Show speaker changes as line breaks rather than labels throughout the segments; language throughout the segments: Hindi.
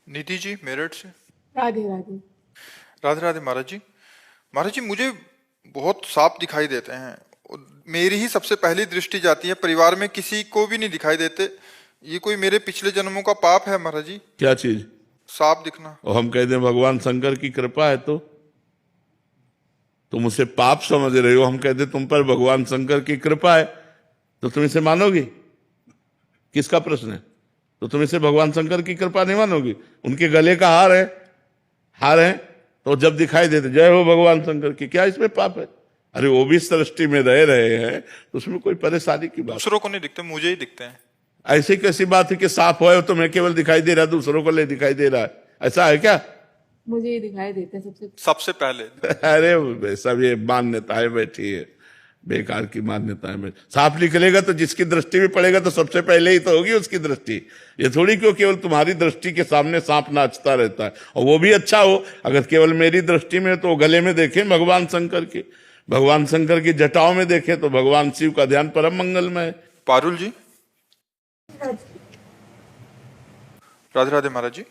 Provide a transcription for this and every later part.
निधि जी मेरठ से।
राधे राधे।
राधे राधे महाराज जी। महाराज जी मुझे बहुत सांप दिखाई देते हैं। मेरी ही सबसे पहली दृष्टि जाती है, परिवार में किसी को भी नहीं दिखाई देते। ये कोई मेरे पिछले जन्मों का पाप है महाराज जी?
क्या चीज?
सांप दिखना।
और हम कहते हैं भगवान शंकर की कृपा है, तो तुम उसे पाप समझ रहे हो। हम कहते तुम पर भगवान शंकर की कृपा है, तो तुम इसे मानोगे? किसका प्रश्न है? तो तुम इसे भगवान शंकर की कृपा नहीं मानोगे? उनके गले का हार है तो जब दिखाई देते जय हो भगवान शंकर की, क्या इसमें पाप है? अरे वो भी सृष्टि में रह रहे हैं तो उसमें कोई परेशानी की बात?
दूसरों को नहीं दिखते, मुझे ही दिखते हैं।
ऐसी कैसी बात है कि साफ हो तुम्हें केवल दिखाई दे रहा है, दूसरों को ले दिखाई दे रहा है? ऐसा है क्या?
मुझे ये दिखाई देते हैं सबसे।
सबसे पहले।
अरे सब ये मान्यताएं बैठी है, बेकार की मान्यताएं में। सांप निकलेगा तो जिसकी दृष्टि में पड़ेगा तो सबसे पहले ही तो होगी उसकी दृष्टि। ये थोड़ी क्यों केवल तुम्हारी दृष्टि के सामने सांप नाचता रहता है, और वो भी अच्छा हो। अगर केवल मेरी दृष्टि में तो गले में देखें भगवान शंकर के, भगवान शंकर की जटाओं में देखें तो भगवान शिव का ध्यान परम मंगलमय है।
पारुल जी। राधे राधे महाराज जी।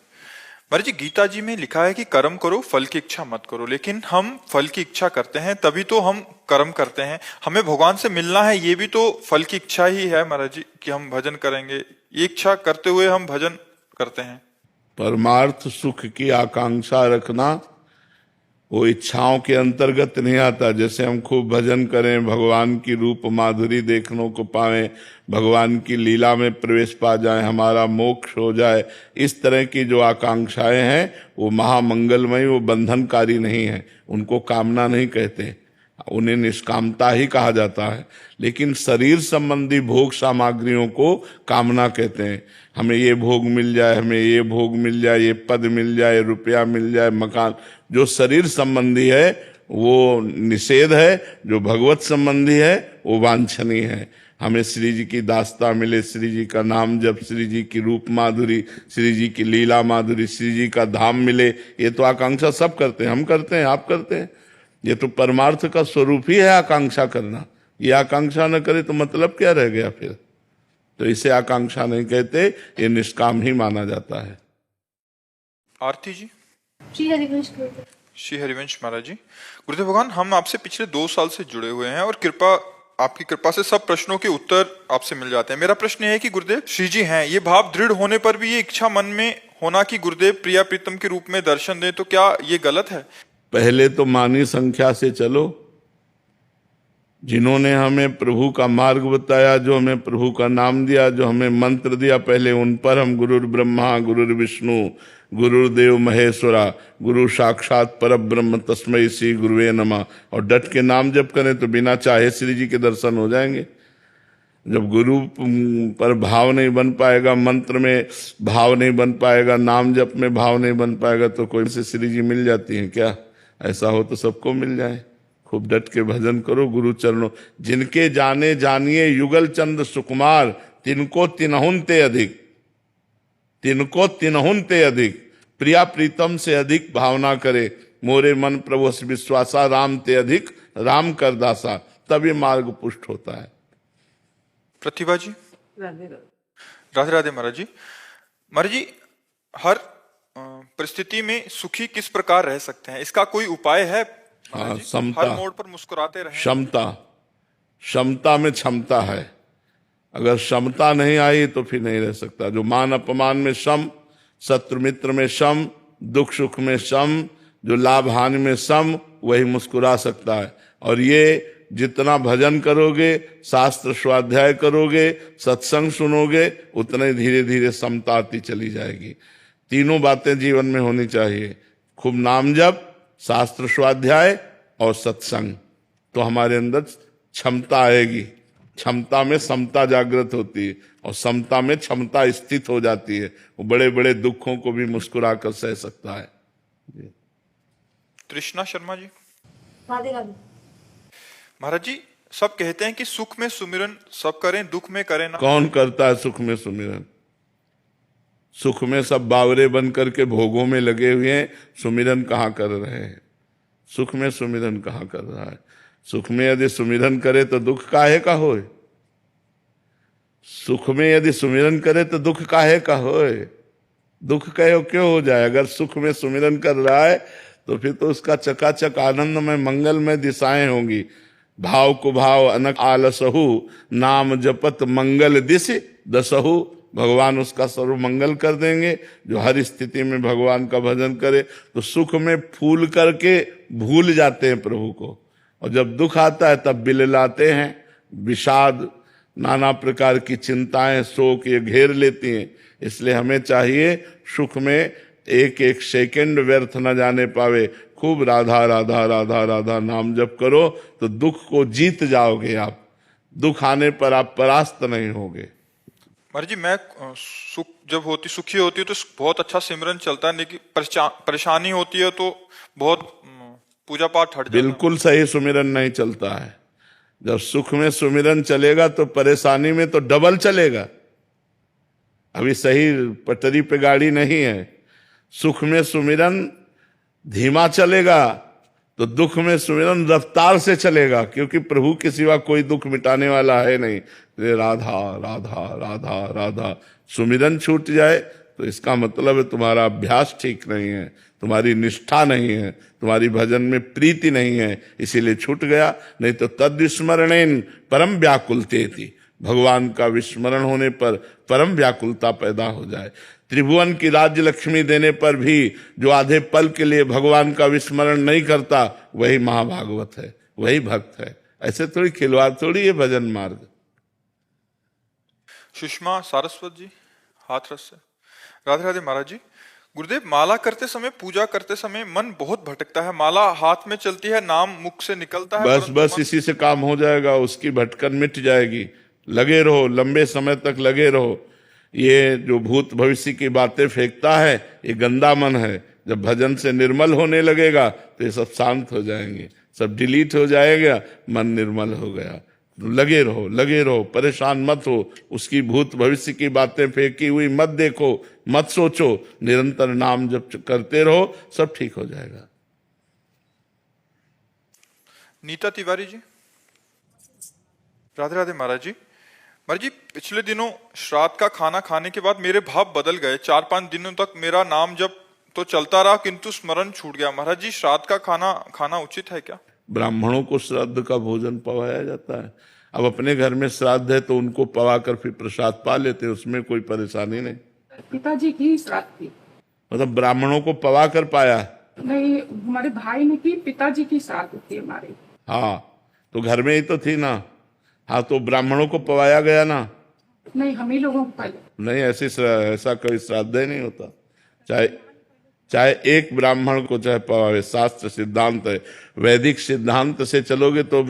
महाराज जी गीता जी में लिखा है कि कर्म करो फल की इच्छा मत करो, लेकिन हम फल की इच्छा करते हैं, तभी तो हम कर्म करते हैं। हमें भगवान से मिलना है, ये भी तो फल की इच्छा ही है महाराज जी, कि हम भजन करेंगे। ये इच्छा करते हुए हम भजन करते हैं।
परमार्थ सुख की आकांक्षा रखना वो इच्छाओं के अंतर्गत नहीं आता। जैसे हम खूब भजन करें, भगवान की रूप माधुरी देखने को पाएं, भगवान की लीला में प्रवेश पा जाएं, हमारा मोक्ष हो जाए, इस तरह की जो आकांक्षाएं हैं वो महामंगलमयी, वो बंधनकारी नहीं है। उनको कामना नहीं कहते, उन्हें निष्कामता ही कहा जाता है। लेकिन शरीर संबंधी भोग सामग्रियों को कामना कहते हैं। हमें ये भोग मिल जाए, हमें ये भोग मिल जाए, ये पद मिल जाए, रुपया मिल जाए, मकान। जो शरीर संबंधी है वो निषेध है, जो भगवत संबंधी है वो वांछनीय है। हमें श्री जी की दास्ता मिले, श्री जी का नाम जब, श्री जी की रूप माधुरी, श्री जी की लीला माधुरी, श्री जी का धाम मिले, ये तो आकांक्षा सब करते हैं। हम करते हैं, आप करते हैं। ये तो परमार्थ का स्वरूप ही है आकांक्षा करना। ये आकांक्षा न करे तो मतलब क्या रह गया फिर? तो इसे आकांक्षा नहीं कहते, ये निष्काम ही माना जाता है।
आरती जी।
श्री हरिवंश।
श्री हरिवंश महाराज जी। गुरुदेव भगवान, हम आपसे पिछले 2 साल से जुड़े हुए हैं और आपकी कृपा से सब प्रश्नों के उत्तर आपसे मिल जाते हैं। मेरा प्रश्न है कि गुरुदेव श्री जी हैं, ये भाव दृढ़ होने पर भी ये इच्छा मन में होना कि गुरुदेव प्रिया प्रीतम के रूप में दर्शन दें, तो क्या ये गलत है?
पहले तो मानी संख्या से चलो। जिन्होंने हमें प्रभु का मार्ग बताया, जो हमें प्रभु का नाम दिया, जो हमें मंत्र दिया, पहले उन पर हम गुरुर ब्रह्मा गुरुर विष्णु गुरुदेव महेश्वरा गुरु साक्षात परब्रह्म तस्मै श्री गुरुवे नमः और डट के नाम जप करें तो बिना चाहे श्री जी के दर्शन हो जाएंगे। जब गुरु पर भाव नहीं बन पाएगा, मंत्र में भाव नहीं बन पाएगा, नाम जप में भाव नहीं बन पाएगा, तो कोई से श्री जी मिल जाती है क्या? ऐसा हो तो सबको मिल जाए। खूब डट के भजन करो गुरु चरणों। जिनके जाने जानिए युगल चंद सुकुमार, तिनको तिनहुन ते अधिक, तिनको तिनहुन ते अधिक। प्रिया प्रीतम से अधिक भावना करे, मोरे मन प्रभु विश्वासा, राम ते अधिक राम कर दासा। तब ये मार्ग पुष्ट होता है।
प्रतिभा जी।
राधे राधे।
राधे राधे महाराज जी। महाराज जी, हर परिस्थिति में सुखी किस प्रकार रह सकते हैं, इसका कोई उपाय है?
हाँ, समता।
हर मोड़ पर मुस्कुराते रहें।
क्षमता में क्षमता है। अगर क्षमता नहीं आई तो फिर नहीं रह सकता। जो मान अपमान में सम, शत्रु मित्र में सम, दुख सुख में सम, जो लाभ हानि में सम, वही मुस्कुरा सकता है। और ये जितना भजन करोगे, शास्त्र स्वाध्याय करोगे, सत्संग सुनोगे, उतना ही धीरे धीरे समता आती चली जाएगी। तीनों बातें जीवन में होनी चाहिए, खूब नाम जप, शास्त्र स्वाध्याय और सत्संग, तो हमारे अंदर क्षमता आएगी। क्षमता में समता जागृत होती है और समता में क्षमता स्थित हो जाती है। वो बड़े बड़े दुखों को भी मुस्कुराकर सह सकता है।
कृष्णा शर्मा जी।
राधे राधे।
महाराज जी, सब कहते हैं कि सुख में सुमिरन सब करें, दुख में करें ना।
कौन करता है सुख में सुमिरन? सुख में सब बावरे बन करके भोगों में लगे हुए हैं, सुमिरन कहाँ कर रहे हैं? सुख में सुमिरन कहाँ कर रहा है? सुख में यदि सुमिरन करे तो दुख काहे का होए? सुख में यदि सुमिरन करे तो दुख काहे का होए? दुख कहो क्यों हो जाए? अगर सुख में सुमिरन कर रहा है तो फिर तो उसका चकाचक आनंद में मंगल में दिशाएं होंगी। भाव को भाव अनक आलसहु, नाम जपत मंगल दिश दसहु। भगवान उसका सर्व मंगल कर देंगे जो हर स्थिति में भगवान का भजन करे। तो सुख में फूल करके भूल जाते हैं प्रभु को, और जब दुख आता है तब बिललाते हैं। विषाद, नाना प्रकार की चिंताएं, शोक ये घेर लेती हैं। इसलिए हमें चाहिए सुख में एक एक सेकंड व्यर्थ न जाने पावे। खूब राधा राधा राधा राधा नाम जप करो तो दुख को जीत जाओगे आप। दुख आने पर आप परास्त नहीं होगे।
महाराज जी, मैं सुख जब होती सुखी होती है तो बहुत अच्छा सिमरन चलता है, लेकिन परेशानी होती है तो बहुत पूजा पाठ हट जाता है।
बिल्कुल सही सुमिरन नहीं चलता है। जब सुख में सुमिरन चलेगा तो परेशानी में तो डबल चलेगा। अभी सही पटरी पे गाड़ी नहीं है। सुख में सुमिरन धीमा चलेगा तो दुख में सुमिरन रफ्तार से चलेगा, क्योंकि प्रभु के सिवा कोई दुख मिटाने वाला है नहीं। राधा राधा राधा राधा सुमिरन छूट जाए तो इसका मतलब है तुम्हारा अभ्यास ठीक नहीं है, तुम्हारी निष्ठा नहीं है, तुम्हारी भजन में प्रीति नहीं है, इसीलिए छूट गया। नहीं तो तद्विस्मरणेन परम व्याकुलते थी। भगवान का विस्मरण होने पर परम व्याकुलता पैदा हो जाए। त्रिभुवन की राज्य लक्ष्मी देने पर भी जो आधे पल के लिए भगवान का विस्मरण नहीं करता वही महाभागवत है, वही भक्त है। ऐसे थोड़ी खिलवाड़ थोड़ी ये भजन मार्ग।
सुषमा सारस्वत जी, हाथरस से। राधे राधे महाराज जी। गुरुदेव, माला करते समय, पूजा करते समय मन बहुत भटकता है। माला हाथ में चलती है, नाम मुख से निकलता है,
बस इसी से काम हो जाएगा, उसकी भटकन मिट जाएगी। लगे रहो, लंबे समय तक लगे रहो। ये जो भूत भविष्य की बातें फेंकता है ये गंदा मन है। जब भजन से निर्मल होने लगेगा तो ये सब शांत हो जाएंगे, सब डिलीट हो जाएगा, मन निर्मल हो गया। लगे रहो, लगे रहो, परेशान मत हो। उसकी भूत भविष्य की बातें फेंकी हुई मत देखो, मत सोचो, निरंतर नाम जप करते रहो, सब ठीक हो जाएगा।
नीता तिवारी जी, राधे राधे महाराज जी। महाराज जी, पिछले दिनों श्राद्ध का खाना खाने के बाद मेरे भाव बदल गए। 4-5 दिनों तक मेरा नाम जप तो चलता रहा किंतु स्मरण छूट गया। महाराज जी, श्राद्ध का खाना खाना उचित है क्या?
ब्राह्मणों को श्राद्ध का भोजन पवाया जाता है। अब अपने घर में श्राद्ध है तो उनको पवा कर फिर प्रसाद पा लेते हैं, उसमें कोई परेशानी नहीं।
पिताजी की श्राद्ध थी,
मतलब ब्राह्मणों को पवा कर पाया?
नहीं, हमारे भाई ने की, पिताजी की श्राद्ध थी हमारे।
हाँ, तो घर में ही तो थी ना। हाँ, तो ब्राह्मणों को पवाया गया ना?
नहीं, हम ही लोगों को पहले।
नहीं, ऐसा कोई श्राद्ध ही नहीं होता। चाहे एक ब्राह्मण को चाहे पवावे, शास्त्र सिद्धांत है। वैदिक सिद्धांत से चलोगे तो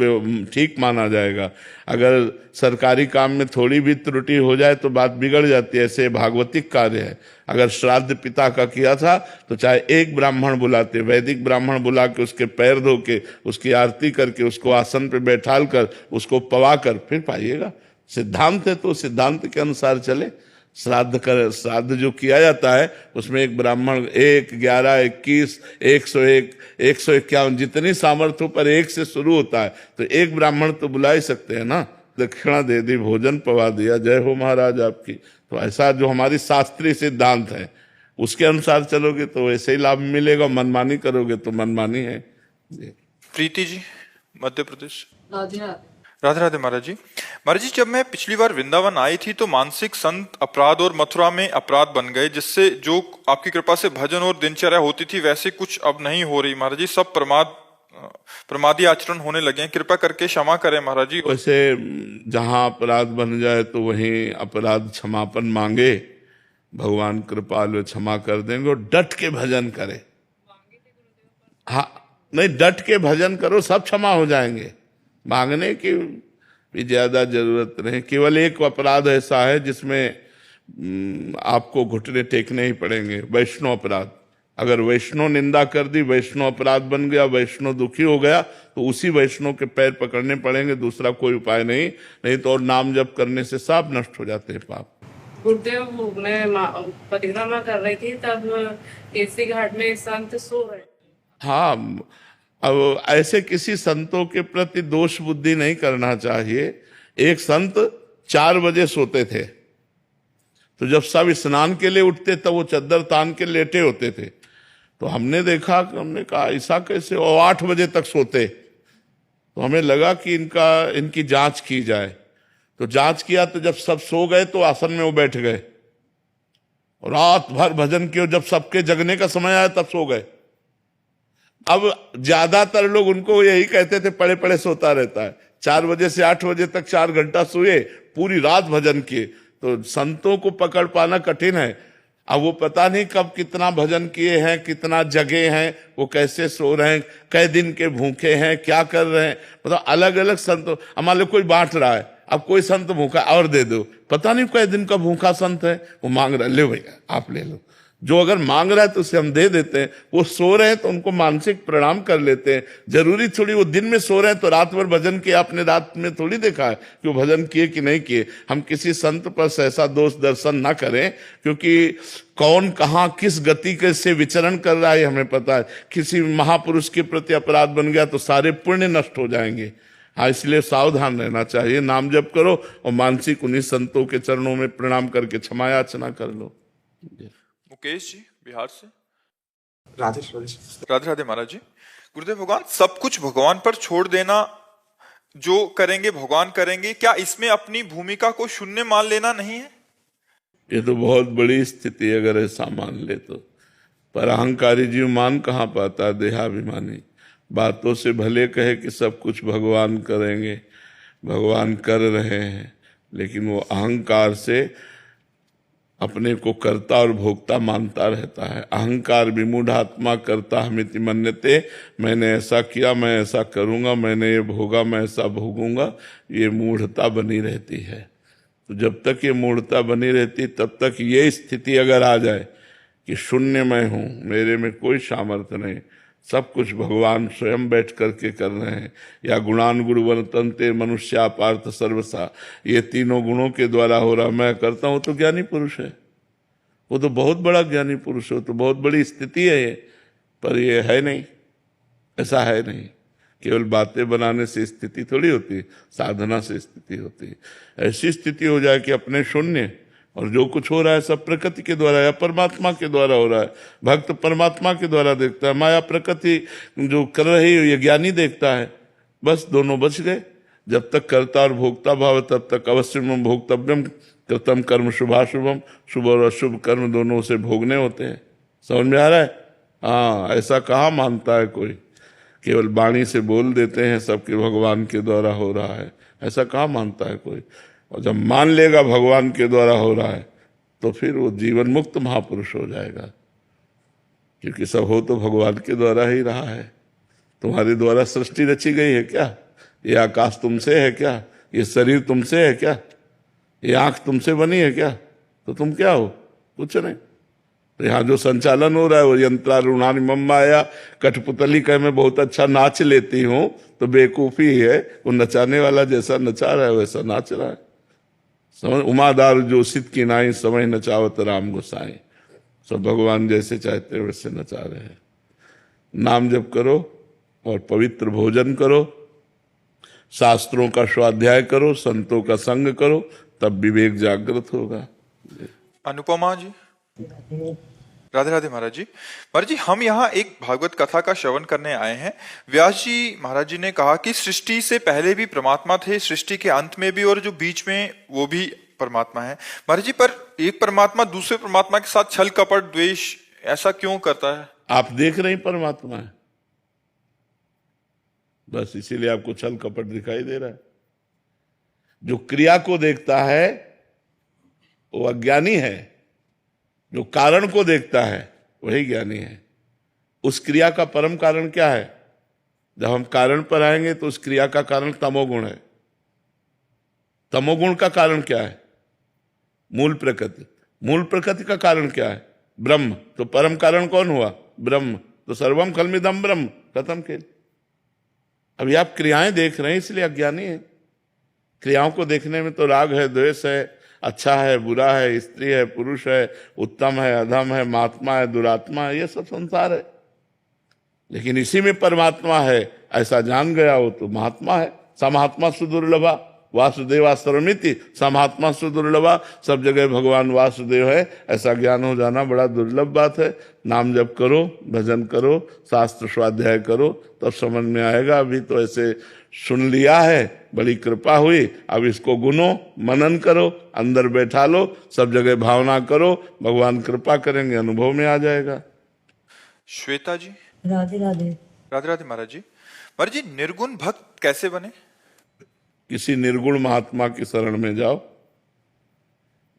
ठीक माना जाएगा। अगर सरकारी काम में थोड़ी भी त्रुटि हो जाए तो बात बिगड़ जाती है। ऐसे भागवतिक कार्य है। अगर श्राद्ध पिता का किया था तो चाहे एक ब्राह्मण बुलाते, वैदिक ब्राह्मण बुला के उसके पैर धो के, उसकी आरती करके, उसको आसन पे बैठाल कर, उसको पवा कर फिर पाइएगा। सिद्धांत है तो सिद्धांत के अनुसार चले। श्राद्ध जो किया जाता है उसमें एक ब्राह्मण 1, 11, 21, 101, 151 जितनी सामर्थ्य पर एक से शुरू होता है, तो एक ब्राह्मण तो बुला ही सकते हैं ना। दक्षिणा दे दी, भोजन पवा दिया, जय हो महाराज आपकी। तो ऐसा जो हमारी शास्त्रीय सिद्धांत है उसके अनुसार चलोगे तो वैसे ही लाभ मिलेगा। मनमानी करोगे तो मनमानी है।
प्रीति जी, मध्य प्रदेश।
राधे राधे।
राधे राधे महाराज जी। महाराज जी, जब मैं पिछली बार वृंदावन आई थी तो मानसिक संत अपराध और मथुरा में अपराध बन गए, जिससे जो आपकी कृपा से भजन और दिनचर्या होती थी वैसे कुछ अब नहीं हो रही। महाराज जी, सब प्रमादी आचरण होने लगे हैं, कृपा करके क्षमा करें महाराज जी।
वैसे जहां अपराध बन जाए तो वहीं अपराध क्षमापन मांगे, भगवान कृपालु क्षमा कर देंगे। और डट के भजन करे। हाँ, नहीं, डट के भजन करो, सब क्षमा हो जाएंगे। मांगने की भी ज्यादा जरूरत नहीं। केवल एक अपराध ऐसा है जिसमें आपको घुटने टेकने ही पड़ेंगे, वैष्णव अपराध। अगर वैष्णव निंदा कर दी, वैष्णव अपराध बन गया, वैष्णव दुखी हो गया, तो उसी वैष्णव के पैर पकड़ने पड़ेंगे, दूसरा कोई उपाय नहीं। नहीं तो और नाम जप करने से सब नष्ट हो जाते हैं पाप।
गुरुदेव, मैं परिक्रमा कर रही थी तब केसरी घाट में संत सो रहे।
हाँ, अब ऐसे किसी संतों के प्रति दोष बुद्धि नहीं करना चाहिए। एक संत 4 बजे सोते थे, तो जब सब स्नान के लिए उठते तब वो चद्दर तान के लेटे होते थे। तो हमने देखा, हमने कहा ऐसा कैसे, और 8 बजे तक सोते। तो हमें लगा कि इनकी जांच की जाए। तो जांच किया, तो जब सब सो गए तो आसन में वो बैठ गए और रात भर भजन किया। जब सबके जगने का समय आया तब सो गए। अब ज्यादातर लोग उनको यही कहते थे, पड़े पड़े सोता रहता है। 4 बजे से 8 बजे तक 4 घंटा सोए, पूरी रात भजन किए। तो संतों को पकड़ पाना कठिन है। अब वो पता नहीं कब कितना भजन किए हैं, कितना जगे हैं, वो कैसे सो रहे हैं, कई दिन के भूखे हैं, क्या कर रहे हैं, मतलब अलग अलग संतों। मान लो कोई बांट रहा है, अब कोई संत भूखा और दे दो, पता नहीं कई दिन का भूखा संत है, वो मांग रहा है, ले भैया आप ले लो। जो अगर मांग रहा है तो उसे हम दे देते हैं। वो सो रहे हैं तो उनको मानसिक प्रणाम कर लेते हैं। जरूरी थोड़ी वो दिन में सो रहे हैं तो रात भर भजन किए, आपने रात में थोड़ी देखा है कि वो भजन किए कि नहीं किए। हम किसी संत पर ऐसा दोष दर्शन ना करें, क्योंकि कौन कहाँ किस गति के से विचरण कर रहा है हमें पता है। किसी महापुरुष के प्रति अपराध बन गया तो सारे पुण्य नष्ट हो जाएंगे। हाँ, इसलिए सावधान रहना चाहिए। नाम जप करो और मानसिक उन्हीं संतों के चरणों में प्रणाम करके क्षमा याचना कर लो।
मुकेश जी बिहार से।
राधे
राधे राधे महाराज जी। गुरुदेव भगवान, सब कुछ भगवान पर छोड़ देना, जो करेंगे भगवान करेंगे, क्या इसमें अपनी भूमिका को शून्य मान लेना नहीं है?
ये तो बहुत बड़ी स्थिति है अगर ऐसा मान ले तो। पर अहंकारी जीव मान कहाँ पाता, देहाभिमानी। बातों से भले कहे कि सब कुछ भगवान करेंगे, भगवान कर रहे हैं, लेकिन वो अहंकार से अपने को कर्ता और भोक्ता मानता रहता है। अहंकार विमूढ़ात्मा कर्ता हमिति मन्यते, मैंने ऐसा किया, मैं ऐसा करूंगा, मैंने ये भोगा, मैं ऐसा भोगूंगा, ये मूढ़ता बनी रहती है। तो जब तक ये मूढ़ता बनी रहती तब तक ये स्थिति अगर आ जाए कि शून्य मैं हूं, मेरे में कोई सामर्थ्य नहीं, सब कुछ भगवान स्वयं बैठ करके कर रहे हैं, या गुणान गुणवन तंते मनुष्या पार्थ सर्वसा, ये तीनों गुणों के द्वारा हो रहा, मैं करता हूं, तो ज्ञानी पुरुष है। वो तो बहुत बड़ा ज्ञानी पुरुष है, तो बहुत बड़ी स्थिति है ये। पर ये है नहीं, ऐसा है नहीं। केवल बातें बनाने से स्थिति थोड़ी होती, साधना से स्थिति होती। ऐसी स्थिति हो जाए कि अपने शून्य, और जो कुछ हो रहा है सब प्रकृति के द्वारा या परमात्मा के द्वारा हो रहा है। भक्त परमात्मा के द्वारा देखता है, माया प्रकृति जो कर रही है ये ज्ञानी देखता है। बस दोनों बच गए। जब तक कर्ता और भोक्ता भाव तब तक अवश्यम भोक्तव्यम कृतम कर्म शुभाशुभम, शुभ और अशुभ कर्म दोनों से भोगने होते हैं। समझ में आ रहा है? हाँ, ऐसा कहाँ मानता है कोई। केवल वाणी से बोल देते हैं सबके भगवान के द्वारा हो रहा है, ऐसा कहाँ मानता है कोई। और जब मान लेगा भगवान के द्वारा हो रहा है तो फिर वो जीवन मुक्त महापुरुष हो जाएगा, क्योंकि सब हो तो भगवान के द्वारा ही रहा है। तुम्हारे द्वारा सृष्टि रची गई है क्या? ये आकाश तुमसे है क्या? ये शरीर तुमसे है क्या? ये आंख तुमसे बनी है क्या? तो तुम क्या हो? कुछ नहीं। तो यहाँ जो संचालन हो रहा है वो यंत्रारूढ़ानि मम माया, कठपुतली कहे मैं बहुत अच्छा नाच लेती हूँ, तो बेवकूफी है। वो नचाने वाला जैसा नचा रहा है वैसा नाच रहा है। समझ, उमादार जो सिद्ध की नाई, समय नचावत राम गोसाई। सब भगवान जैसे चाहते वैसे नचा रहे हैं। नाम जप करो और पवित्र भोजन करो, शास्त्रों का स्वाध्याय करो, संतों का संग करो, तब विवेक जागृत होगा।
अनुपमा जी। राधे राधे महाराज जी। महाराज जी, हम यहाँ एक भागवत कथा का श्रवण करने आए हैं। व्यास जी महाराज जी ने कहा कि सृष्टि से पहले भी परमात्मा थे, सृष्टि के अंत में भी, और जो बीच में वो भी परमात्मा है। महाराज जी, पर एक परमात्मा दूसरे परमात्मा के साथ छल कपट द्वेष ऐसा क्यों करता है?
आप देख रहे हैं परमात्मा है, बस इसीलिए आपको छल कपट दिखाई दे रहा है। जो क्रिया को देखता है वो अज्ञानी है, जो कारण को देखता है वही ज्ञानी है। उस क्रिया का परम कारण क्या है? जब हम कारण पर आएंगे तो उस क्रिया का कारण तमोगुण है। तमोगुण का कारण क्या है? मूल प्रकृति। मूल प्रकृति का कारण क्या है? ब्रह्म। तो परम कारण कौन हुआ? ब्रह्म। तो सर्वम खलमिदम ब्रह्म, खत्म खेल। अभी आप क्रियाएं देख रहे हैं इसलिए अज्ञानी है। क्रियाओं को देखने में तो राग है, द्वेष है, अच्छा है, बुरा है, स्त्री है, पुरुष है, उत्तम है, अधम है, महात्मा है, दुरात्मा है, ये सब संसार है। लेकिन इसी में परमात्मा है ऐसा जान गया हो तो महात्मा है। स महात्मा सुदुर्लभा, वासुदेवा सर्वमिति सा महात्मा सुदुर्लभा। सब जगह भगवान वासुदेव है ऐसा ज्ञान हो जाना बड़ा दुर्लभ बात है। नाम जप करो, भजन करो, शास्त्र स्वाध्याय करो, तब समझ में आएगा। अभी तो ऐसे सुन लिया है, बड़ी कृपा हुई, अब इसको गुनो, मनन करो, अंदर बैठा लो, सब जगह भावना करो, भगवान कृपा करेंगे, अनुभव में आ जाएगा।
श्वेता जी।
राधे राधे।
राधे राधे महाराज जी। महाराज जी, निर्गुण भक्त कैसे बने?
किसी निर्गुण महात्मा की शरण में जाओ।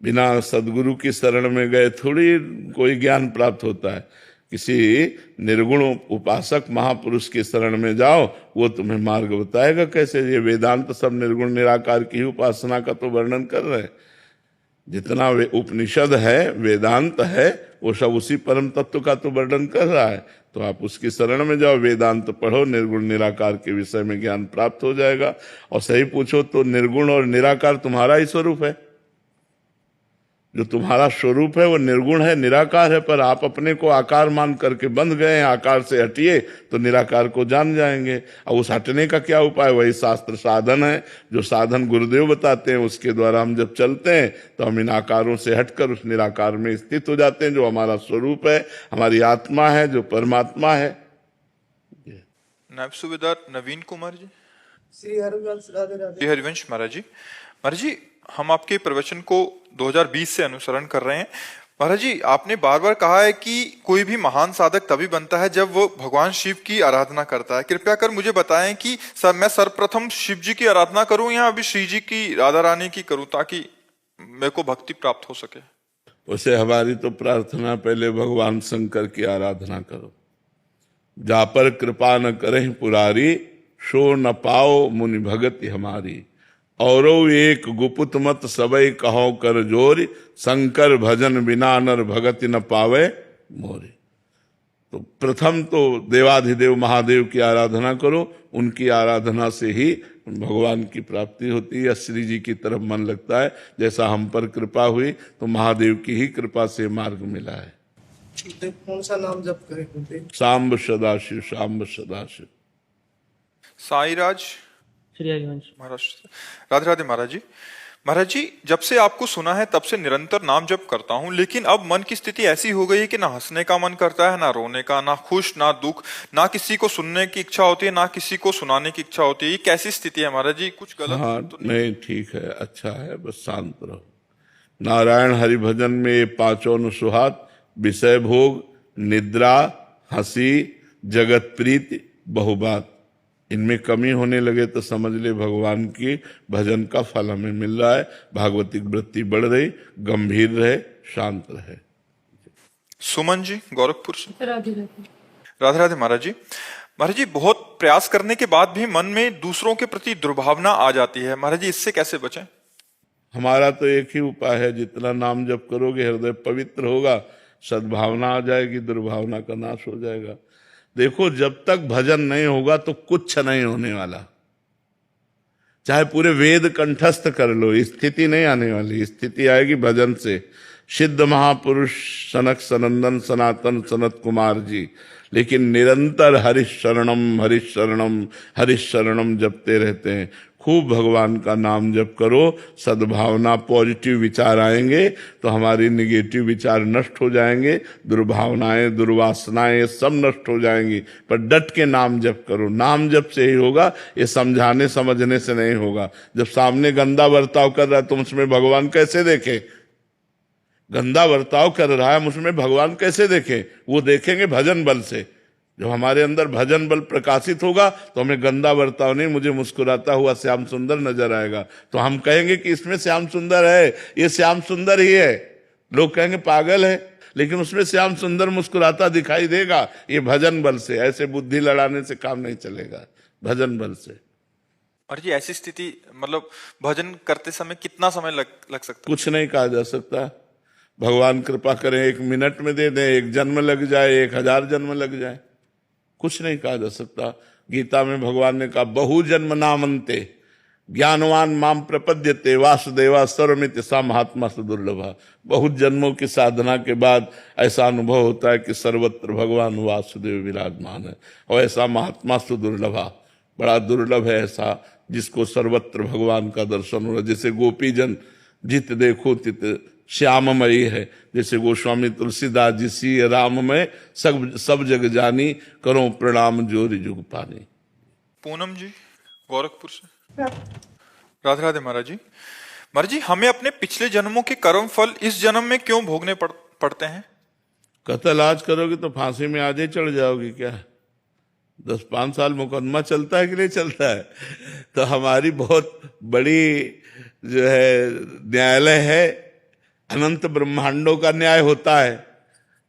बिना सदगुरु की शरण में गए थोड़ी कोई ज्ञान प्राप्त होता है। किसी निर्गुण उपासक महापुरुष की शरण में जाओ, वो तुम्हें मार्ग बताएगा कैसे। ये वेदांत सब निर्गुण निराकार की उपासना का तो वर्णन कर रहे हैं। जितना वे उपनिषद है, वेदांत है, वो सब उसी परम तत्व का तो वर्णन कर रहा है। तो आप उसकी शरण में जाओ, वेदांत पढ़ो, निर्गुण निराकार के विषय में ज्ञान प्राप्त हो जाएगा। और सही पूछो तो निर्गुण और निराकार तुम्हारा ही स्वरूप है। जो तुम्हारा स्वरूप है वो निर्गुण है, निराकार है, पर आप अपने को आकार मान करके बंध गए हैं। आकार से हटिए तो निराकार को जान जाएंगे। और उस हटने का क्या उपाय? वही शास्त्र साधन है, जो साधन गुरुदेव बताते हैं, उसके द्वारा हम जब चलते हैं तो हम इन आकारों से हटकर उस निराकार में स्थित हो जाते हैं, जो हमारा स्वरूप है, हमारी आत्मा है, जो परमात्मा है।
नायब सूबेदार नवीन कुमार जी।
श्री हरिवंश राधे राधे।
श्री हरिवंश महाराज जी। महाराज जी, हम आपके प्रवचन को 2020 से अनुसरण कर रहे हैं। महाराज जी, आपने बार बार कहा है कि कोई भी महान साधक तभी बनता है जब वो भगवान शिव की आराधना करता है। कृपया कर मुझे बताएं कि मैं सर्वप्रथम शिव जी की आराधना करूं या अभी श्री जी की, राधा रानी की करूं, ताकि मेरे को भक्ति प्राप्त हो सके।
उसे हमारी तो प्रार्थना, पहले भगवान शंकर की आराधना करो। जा पर कृपा न करें पुरारी, सो न पाओ मुनि भगति हमारी। औरो एक गुपुत मत सबई कहो कर जोरी, शंकर भजन बिना नर भगति न पावे मोरी। तो प्रथम तो देवाधिदेव महादेव की आराधना करो। उनकी आराधना से ही भगवान की प्राप्ति होती है। श्री जी की तरफ मन लगता है। जैसा हम पर कृपा हुई तो महादेव की ही कृपा से मार्ग मिला है।
कौन सा नाम जप करें बोलते?
सांब सदाशिव, सांब सदाशिव।
साईराज
श्री हरिवंश
महाराष्ट्र। राधे राधे महाराज जी। महाराज जी, जब से आपको सुना है तब से निरंतर नाम जप करता हूँ, लेकिन अब मन की स्थिति ऐसी हो गई है कि ना हंसने का मन करता है, ना रोने का, ना खुश ना दुख, ना किसी को सुनने की इच्छा होती है, ना किसी को सुनाने की इच्छा होती है। ये कैसी स्थिति है महाराज जी? कुछ गलत
हाँ,
तो
नहीं, ठीक है, अच्छा है, बस शांत रहो। नारायण हरि भजन में ये पांचों न सुहात, विषय भोग, निद्रा, हंसी, जगत प्रीति, बहुबात, इनमें कमी होने लगे तो समझ ले भगवान की भजन का फल हमें मिल रहा है। भागवतिक वृत्ति बढ़ रही, गंभीर रहे, शांत रहे।
सुमन जी गोरखपुर से।
राधे राधे।
राधे राधे महाराज जी। महाराज जी, बहुत प्रयास करने के बाद भी मन में दूसरों के प्रति दुर्भावना आ जाती है। महाराज जी, इससे कैसे बचें?
हमारा तो एक ही उपाय है, जितना नाम जप करोगे हृदय पवित्र होगा, सद्भावना आ जाएगी, दुर्भावना का नाश हो जाएगा। देखो, जब तक भजन नहीं होगा तो कुछ नहीं होने वाला। चाहे पूरे वेद कंठस्थ कर लो, स्थिति नहीं आने वाली। स्थिति आएगी भजन से। सिद्ध महापुरुष सनक सनंदन सनातन सनत कुमार जी लेकिन निरंतर हरिशरणम हरिशरणम हरिशरणम जपते रहते हैं। खूब भगवान का नाम जप करो, सद्भावना, पॉजिटिव विचार आएंगे तो हमारी निगेटिव विचार नष्ट हो जाएंगे, दुर्भावनाएं, दुर्वासनाएं सब नष्ट हो जाएंगी। पर डट के नाम जप करो। नाम जप से ही होगा, ये समझाने समझने से नहीं होगा। जब सामने गंदा बर्ताव कर रहा है तुम उसमें भगवान कैसे देखे? गंदा बर्ताव कर रहा है, उसमें भगवान कैसे देखें? वो देखेंगे भजन बल से। जब हमारे अंदर भजन बल प्रकाशित होगा तो हमें गंदा बर्ताव नहीं, मुझे मुस्कुराता हुआ श्याम सुंदर नजर आएगा। तो हम कहेंगे कि इसमें श्याम सुंदर है, ये श्याम सुंदर ही है। लोग कहेंगे पागल है, लेकिन उसमें श्याम सुंदर मुस्कुराता दिखाई देगा। ये भजन बल से, ऐसे बुद्धि लड़ाने से काम नहीं चलेगा, भजन बल से।
और जी, ऐसी स्थिति मतलब भजन करते समय कितना समय लग सकता है?
कुछ नहीं कहा जा सकता। भगवान कृपा करें 1 मिनट में दे दें, 1 जन्म लग जाए, 1000 जन्म लग जाए, कुछ नहीं कहा जा सकता। गीता में भगवान ने कहा बहु जन्म नामंते ज्ञानवान माम प्रपद्यते वासुदेवा सर्वमिति सा महात्मा सुदुर्लभा। बहुत जन्मों की साधना के बाद ऐसा अनुभव होता है कि सर्वत्र भगवान वासुदेव विराजमान है, और ऐसा महात्मा सुदुर्लभा। बड़ा दुर्लभ है ऐसा जिसको सर्वत्र भगवान का दर्शन हो रहा। जैसे गोपीजन जित देखो तित श्याममयी है, जैसे गोस्वामी तुलसीदास जी सी राममय सब जग जानी, करो प्रणाम जोरी जुग पानी।
पूनम जी गोरखपुर से। राधे राधे महाराज जी। महाराज जी, हमें अपने पिछले जन्मों के कर्म फल इस जन्म में क्यों भोगने पड़ते हैं?
कत्ल आज करोगे तो फांसी में आज ही चढ़ जाओगे क्या? 10-5 साल मुकदमा चलता है कि नहीं चलता है? तो हमारी बहुत बड़ी जो है न्यायालय है, अनंत ब्रह्मांडों का न्याय होता है,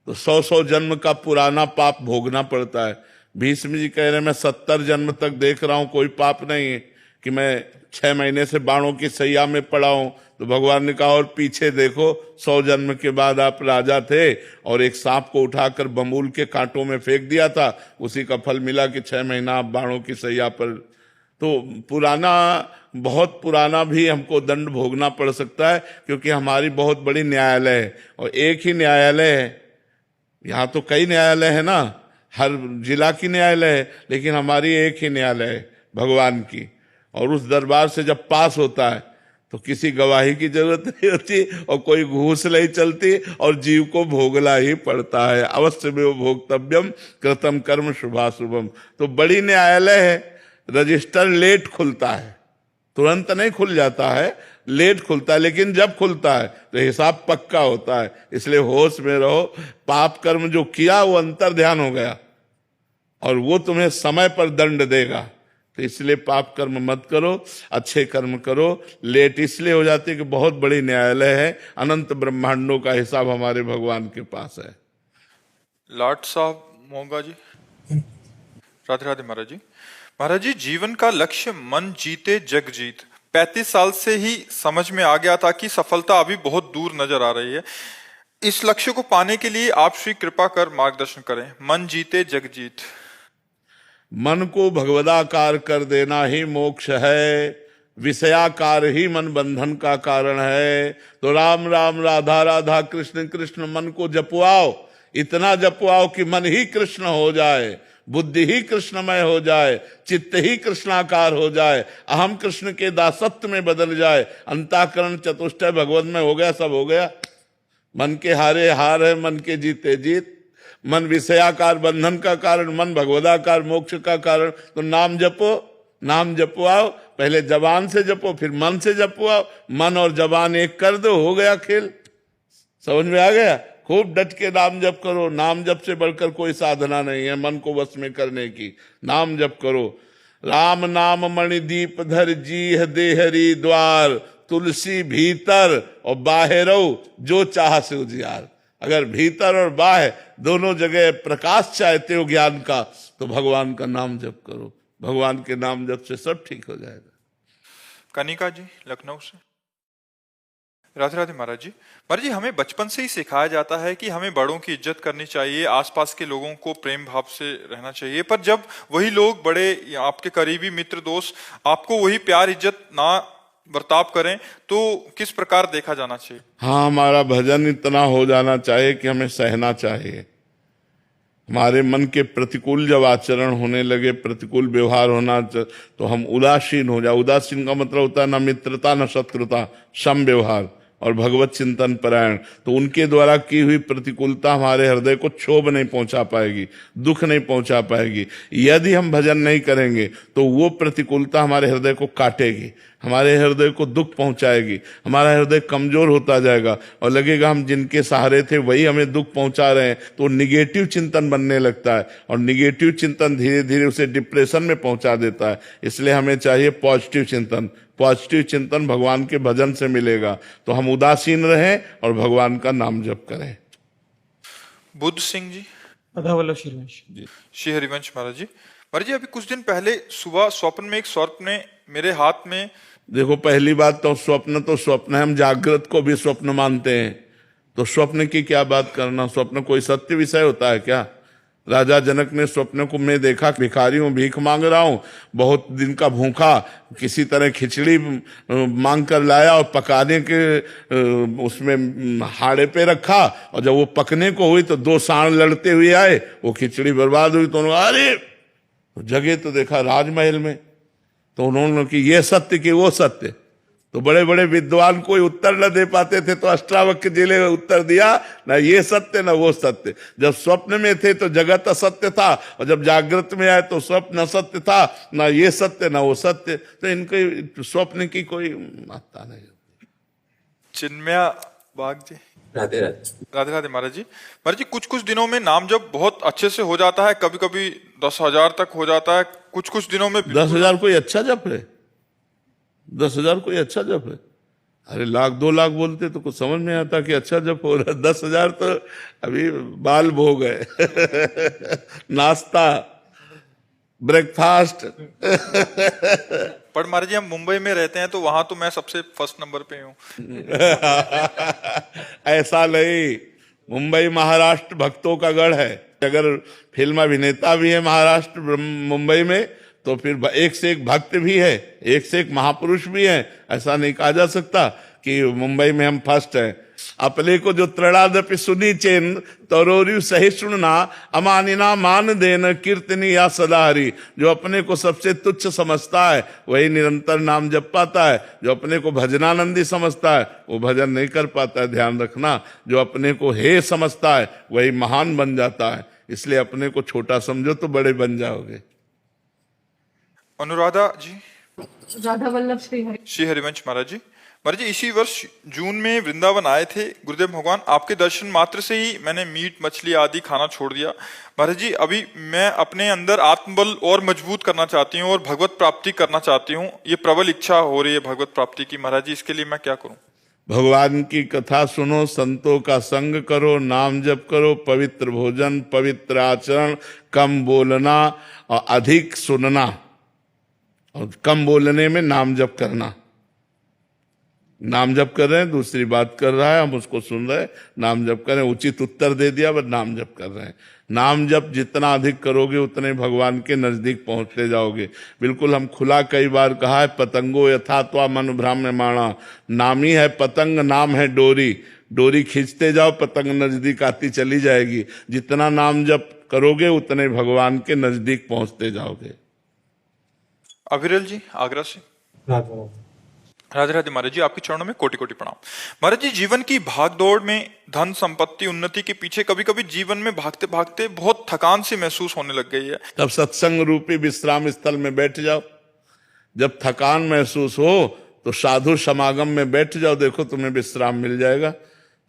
तो 100 जन्म का पुराना पाप भोगना पड़ता है। भीष्म जी कह रहे मैं 70 जन्म तक देख रहा हूं कोई पाप नहीं है कि मैं 6 महीने से बाणों की सैया में पड़ा हूं। तो भगवान ने कहा और पीछे देखो, 100 जन्म के बाद आप राजा थे और एक सांप को उठाकर बमूल के कांटों में फेंक दिया था, उसी का फल मिला कि 6 महीना आप बाणों की सैया पर। तो पुराना, बहुत पुराना भी हमको दंड भोगना पड़ सकता है, क्योंकि हमारी बहुत बड़ी न्यायालय है। और एक ही न्यायालय है, यहाँ तो कई न्यायालय है ना, हर जिला की न्यायालय है, लेकिन हमारी एक ही न्यायालय है भगवान की। और उस दरबार से जब पास होता है तो किसी गवाही की जरूरत नहीं होती और कोई घूस नहीं चलती और जीव को भोगना ही पड़ता है। अवश्य में वो भोक्तव्यम कृतम कर्म शुभाशुभम। तो बड़ी न्यायालय है। रजिस्टर लेट खुलता है, तुरंत नहीं खुल जाता है, लेट खुलता है, लेकिन जब खुलता है तो हिसाब पक्का होता है। इसलिए होश में रहो। पाप कर्म जो किया वो अंतर ध्यान हो गया और वो तुम्हें समय पर दंड देगा। तो इसलिए पाप कर्म मत करो, अच्छे कर्म करो। लेट इसलिए हो जाती है कि बहुत बड़ी न्यायालय है, अनंत ब्रह्मांडों का हिसाब हमारे भगवान के पास है।
लाट साहब मोगा जी। राधे राधे महाराज जी। महाराज जी, जीवन का लक्ष्य मन जीते जग जीत 35 साल से ही समझ में आ गया था कि सफलता अभी बहुत दूर नजर आ रही है। इस लक्ष्य को पाने के लिए आप श्री कृपा कर मार्गदर्शन करें। मन जीते जग जीत।
मन को भगवदाकार कर देना ही मोक्ष है, विषयाकार ही मन बंधन का कारण है। तो राम राम राधा राधा कृष्ण कृष्ण मन को जपवाओ, इतना जपवाओ कि मन ही कृष्ण हो जाए, बुद्धि ही कृष्णमय हो जाए, चित्त ही कृष्णाकार हो जाए, अहम कृष्ण के दासत्व में बदल जाए, अंतःकरण चतुष्टय भगवत में हो गया, सब हो गया। मन के हारे हार है, मन के जीते जीत। मन विषयाकार बंधन का कारण, मन भगवदाकार मोक्ष का कारण। तो नाम जपो, नाम जपवाओ, पहले जबान से जपो फिर मन से जपवाओ। मन और जबान एक कर दो, हो गया खेल। समझ में आ गया? खूब डट के नाम जप करो। नाम जप से बढ़कर कोई साधना नहीं है मन को वश में करने की। नाम जप करो। राम नाम मणिदीप धर जीह देहरी द्वार, तुलसी भीतर और बाहरो जो चाह से उजियार। अगर भीतर और बाह्य दोनों जगह प्रकाश चाहते हो ज्ञान का, तो भगवान का नाम जप करो। भगवान के नाम जप से सब ठीक हो जाएगा।
कनिका जी लखनऊ से। राधे राधे महाराज जी। महाराज जी, हमें बचपन से ही सिखाया जाता है कि हमें बड़ों की इज्जत करनी चाहिए, आसपास के लोगों को प्रेम भाव से रहना चाहिए, पर जब वही लोग बड़े आपके करीबी मित्र दोस्त आपको वही प्यार इज्जत ना बर्ताव करें तो किस प्रकार देखा जाना चाहिए?
हाँ, हमारा भजन इतना हो जाना चाहिए कि हमें सहना चाहिए। हमारे मन के प्रतिकूल जब आचरण होने लगे, प्रतिकूल व्यवहार होना, तो हम उदासीन हो जाए। उदासीन का मतलब होता है न मित्रता न शत्रुता, सम व्यवहार और भगवत चिंतन परायण। तो उनके द्वारा की हुई प्रतिकूलता हमारे हृदय को क्षोभ नहीं पहुंचा पाएगी, दुख नहीं पहुंचा पाएगी। यदि हम भजन नहीं करेंगे तो वो प्रतिकूलता हमारे हृदय को काटेगी, हमारे हृदय को दुख पहुंचाएगी, हमारा हृदय कमजोर होता जाएगा और लगेगा हम जिनके सहारे थे वही हमें दुख पहुंचा रहे हैं। तो निगेटिव चिंतन बनने लगता है और निगेटिव चिंतन धीरे धीरे उसे डिप्रेशन में पहुंचा देता है। इसलिए हमें चाहिए पॉजिटिव चिंतन। पॉजिटिव चिंतन भगवान के भजन से मिलेगा। तो हम उदासीन रहें और भगवान का नाम जप करें।
बुद्ध सिंह जी।
अधावल्लभ श्रीवंश
जी। श्री हरिवंश महाराज जी। महाराज जी, अभी कुछ दिन पहले सुबह स्वप्न में एक सर्प ने मेरे हाथ में।
देखो, पहली बात तो स्वप्न है, हम जागृत को भी स्वप्न मानते हैं। तो स्वप्न की क्या बात करना? स्वप्न कोई सत्य विषय होता है क्या? राजा जनक ने स्वप्न को मैं देखा, भिखारी हूं, भीख मांग रहा हूं, बहुत दिन का भूखा, किसी तरह खिचड़ी मांग कर लाया और पकाने के उसमें हाड़े पे रखा, और जब वो पकने को हुई तो 2 सांड लड़ते हुए आए, वो खिचड़ी बर्बाद हुई। तो अरे तो जगह तो देखा राजमहल में, तो उन्होंने कि ये सत्य कि वो सत्य, तो बड़े बड़े विद्वान कोई उत्तर न दे पाते थे, तो अष्टावक्र जी ने उत्तर दिया, ना ये सत्य ना वो सत्य। जब स्वप्न में थे तो जगत असत्य था, और जब जागृत में आए तो स्वप्न असत्य था, ना ये सत्य ना वो सत्य। तो इनके स्वप्न की कोई महत्ता नहीं होती।
चिन्मया बाग जी,
राधे राधे।
राधे राधे महाराज जी। महाराज जी, कुछ कुछ दिनों में नाम जब बहुत अच्छे से हो जाता है, कभी कभी 10,000 तक हो जाता है, कुछ कुछ दिनों में
10,000 कोई अच्छा जप है? 10,000 कोई अच्छा जप है? अरे 1,00,000 2,00,000 बोलते तो कुछ समझ में आता कि अच्छा जप हो रहा है। 10,000 तो अभी बाल भोग है नाश्ता, ब्रेकफास्ट
पर महाराज जी हम मुंबई में रहते हैं तो वहां तो मैं सबसे फर्स्ट नंबर पे हूँ।
ऐसा नहीं, मुंबई महाराष्ट्र भक्तों का गढ़ है। अगर फिल्म अभिनेता भी है महाराष्ट्र मुंबई में, तो फिर एक से एक भक्त भी है, एक से एक महापुरुष भी है। ऐसा नहीं कहा जा सकता कि मुंबई में हम फर्स्ट हैं। अपने को जो त्रणादपि सुनी चेन तरोरु सहिष्णुना अमानिना मान देन कीर्तनी या सदाहरी। जो अपने को सबसे तुच्छ समझता है वही निरंतर नाम जप पाता है। जो अपने को भजनानंदी समझता है वो भजन नहीं कर पाता है। ध्यान रखना, जो अपने को हे समझता है वही महान बन जाता है। इसलिए अपने को छोटा समझो तो बड़े बन जाओगे।
अनुराधा जी,
राधा वल्लभ
श्री हरिवंश महाराज जी। महाराज जी, इसी वर्ष जून में वृंदावन आए थे गुरुदेव भगवान। आपके दर्शन मात्र से ही मैंने मीट मछली आदि खाना छोड़ दिया। महाराज जी, अभी मैं अपने अंदर आत्मबल और मजबूत करना चाहती हूँ और भगवत प्राप्ति करना चाहती हूँ। ये प्रबल इच्छा हो रही है भगवत प्राप्ति की। महाराज जी, इसके लिए मैं क्या करूँ?
भगवान की कथा सुनो, संतों का संग करो, नाम जप करो, पवित्र भोजन, पवित्र आचरण, कम बोलना और अधिक सुनना, और कम बोलने में नाम जप करना। नाम जप कर रहे हैं, दूसरी बात कर रहा है, हम उसको सुन रहे हैं, नाम जप कर रहे हैं। उचित उत्तर दे दिया बस नाम जप कर रहे हैं। नाम जप जितना अधिक करोगे उतने भगवान के नजदीक पहुंचते जाओगे। बिल्कुल हम खुला कई बार कहा है, पतंगो यथा त्वा मन भ्राम्यमाणा। नाम ही है पतंग, नाम है डोरी। डोरी खींचते जाओ, पतंग नजदीक आती चली जाएगी। जितना नाम जप करोगे उतने भगवान के नजदीक पहुंचते जाओगे।
अविरल जी, आगरा से। राधे राधे महाराज जी, आपके चरणों में कोटि कोटि प्रणाम। महाराज जी, जीवन की भाग दौड़ में धन संपत्ति उन्नति के पीछे कभी कभी जीवन में भागते भागते बहुत थकान सी महसूस होने लग गई है।
तब सत्संग रूपी विश्राम स्थल में बैठ जाओ। जब थकान महसूस हो तो साधु समागम में बैठ जाओ, देखो तुम्हें विश्राम मिल जाएगा।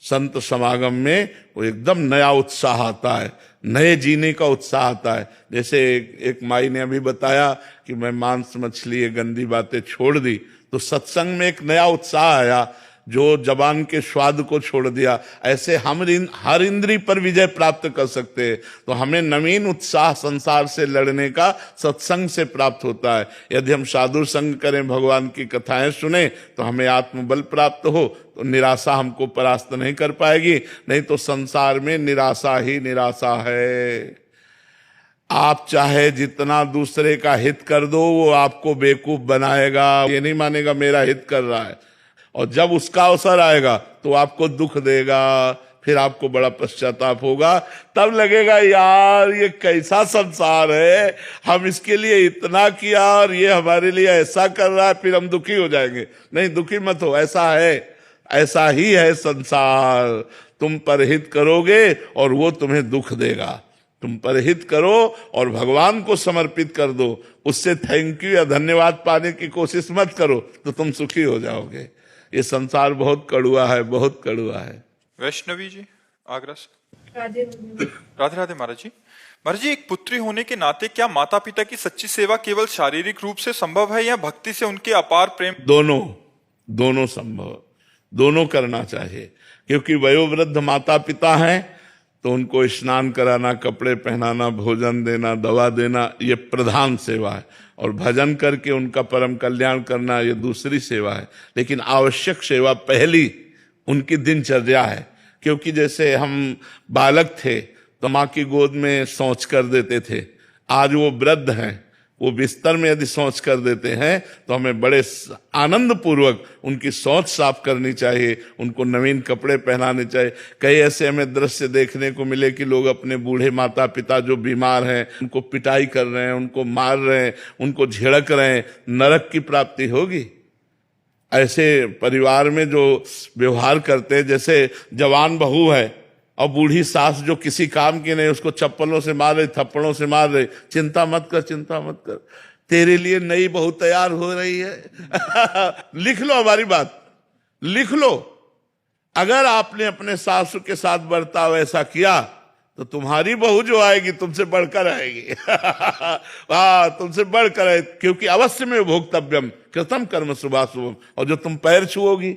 संत समागम में वो एकदम नया उत्साह आता है, नए जीने का उत्साह आता है। जैसे एक माई ने अभी बताया कि मैं मांस मछली ये गंदी बातें छोड़ दी, तो सत्संग में एक नया उत्साह आया जो जबान के स्वाद को छोड़ दिया। ऐसे हम हर इंद्री पर विजय प्राप्त कर सकते हैं। तो हमें नवीन उत्साह संसार से लड़ने का सत्संग से प्राप्त होता है। यदि हम साधु संग करें, भगवान की कथाएं सुने, तो हमें आत्मबल प्राप्त हो, तो निराशा हमको परास्त नहीं कर पाएगी। नहीं तो संसार में निराशा ही निराशा है। आप चाहे जितना दूसरे का हित कर दो, वो आपको बेवकूफ बनाएगा। ये नहीं मानेगा मेरा हित कर रहा है, और जब उसका अवसर आएगा तो आपको दुख देगा। फिर आपको बड़ा पश्चाताप होगा। तब लगेगा यार ये कैसा संसार है, हम इसके लिए इतना किया और ये हमारे लिए ऐसा कर रहा है। फिर हम दुखी हो जाएंगे। नहीं, दुखी मत हो, ऐसा है, ऐसा ही है संसार। तुम परहित करोगे और वो तुम्हें दुख देगा। तुम परहित करो और भगवान को समर्पित कर दो। उससे थैंक यू या धन्यवाद पाने की कोशिश मत करो, तो तुम सुखी हो जाओगे। ये संसार बहुत कड़ुआ है, बहुत कड़ुआ है।
वैष्णवी जी, आगरा से।
राधे
राधे राधे महाराज जी। महाराज जी, एक पुत्री होने के नाते क्या माता पिता की सच्ची सेवा केवल शारीरिक रूप से संभव है या भक्ति से उनके अपार प्रेम?
दोनों संभव, दोनों करना चाहिए। क्योंकि वयोवृद्ध माता पिता हैं तो उनको स्नान कराना, कपड़े पहनाना, भोजन देना, दवा देना, ये प्रधान सेवा है। और भजन करके उनका परम कल्याण करना, ये दूसरी सेवा है। लेकिन आवश्यक सेवा पहली उनकी दिनचर्या है। क्योंकि जैसे हम बालक थे तो माँ की गोद में शौच कर देते थे, आज वो वृद्ध हैं वो बिस्तर में यदि शौच कर देते हैं तो हमें बड़े आनंद पूर्वक उनकी शौच साफ करनी चाहिए, उनको नवीन कपड़े पहनाने चाहिए। कई ऐसे हमें दृश्य देखने को मिले कि लोग अपने बूढ़े माता पिता जो बीमार हैं उनको पिटाई कर रहे हैं, उनको मार रहे हैं, उनको झिड़क रहे हैं। नरक की प्राप्ति होगी ऐसे परिवार में जो व्यवहार करते हैं। जैसे जवान बहू है और बूढ़ी सास जो किसी काम की नहीं, उसको चप्पलों से मार रही, थप्पड़ों से मार रही। चिंता मत कर, चिंता मत कर, तेरे लिए नई बहू तैयार हो रही है। लिख लो हमारी बात, लिख लो। अगर आपने अपने सासू के साथ बर्ताव ऐसा किया तो तुम्हारी बहू जो आएगी तुमसे बढ़कर आएगी। तुमसे बढ़कर आए, क्योंकि अवश्य में भोक्तव्यम कृतम कर्म शुभाशुभम। और जो तुम पैर छुओगी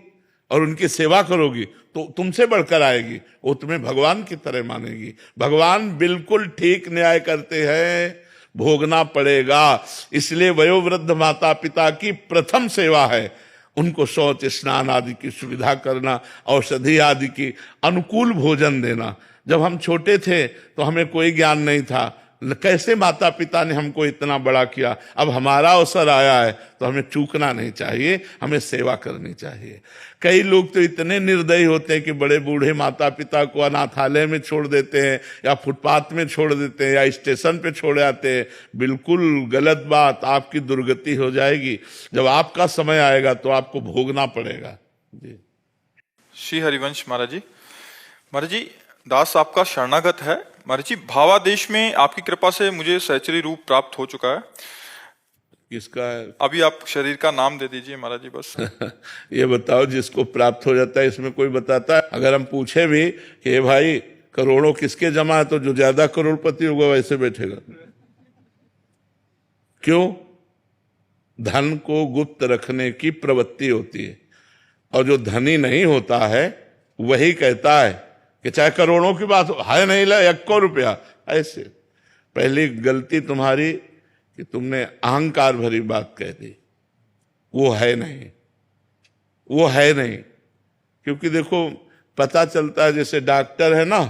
और उनकी सेवा करोगी तो तुमसे बढ़कर आएगी, वो तुम्हें भगवान की तरह मानेगी। भगवान बिल्कुल ठीक न्याय करते हैं, भोगना पड़ेगा। इसलिए वयोवृद्ध माता पिता की प्रथम सेवा है उनको शौच स्नान आदि की सुविधा करना, औषधि आदि की अनुकूल भोजन देना। जब हम छोटे थे तो हमें कोई ज्ञान नहीं था, कैसे माता पिता ने हमको इतना बड़ा किया। अब हमारा अवसर आया है तो हमें चूकना नहीं चाहिए, हमें सेवा करनी चाहिए। कई लोग तो इतने निर्दयी होते हैं कि बड़े बूढ़े माता पिता को अनाथालय में छोड़ देते हैं या फुटपाथ में छोड़ देते हैं या स्टेशन पे छोड़ आते हैं। बिल्कुल गलत बात, आपकी दुर्गति हो जाएगी। जब आपका समय आएगा तो आपको भोगना पड़ेगा। जी।
श्री हरिवंश महाराज जी, दास आपका शरणागत है। महाराज जी, भावादेश में आपकी कृपा से मुझे सहचरी रूप प्राप्त हो चुका है।
किसका है?
अभी आप शरीर का नाम दे दीजिए महाराज जी बस।
ये बताओ, जिसको प्राप्त हो जाता है इसमें कोई बताता है? अगर हम पूछे भी कि भाई करोड़ों किसके जमा है, तो जो ज्यादा करोड़पति होगा वैसे बैठेगा। क्यों? धन को गुप्त रखने की प्रवृत्ति होती है, और जो धनी नहीं होता है वही कहता है कि चाहे करोड़ों की बात है, नहीं ला 1 रुपया। ऐसे पहली गलती तुम्हारी कि तुमने अहंकार भरी बात कह दी। वो है नहीं, वो है नहीं। क्योंकि देखो पता चलता है, जैसे डॉक्टर है ना,